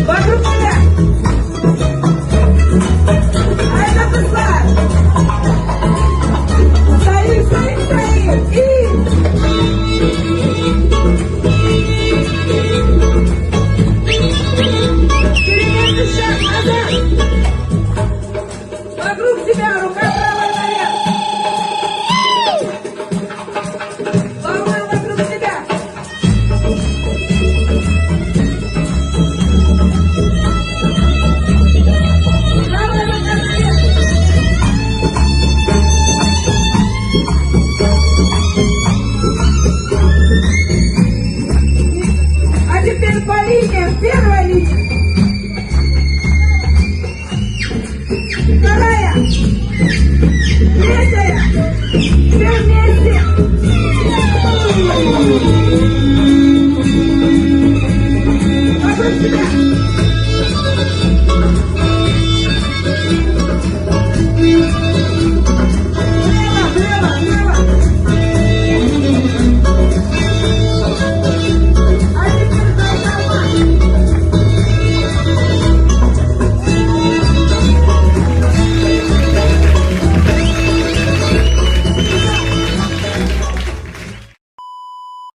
Вокруг себя. А это пошла. Стоим, стоим, стоим. Переменный шаг назад. Вокруг себя, рука правая наверх. Волна вокруг себя. Правая рука наверх.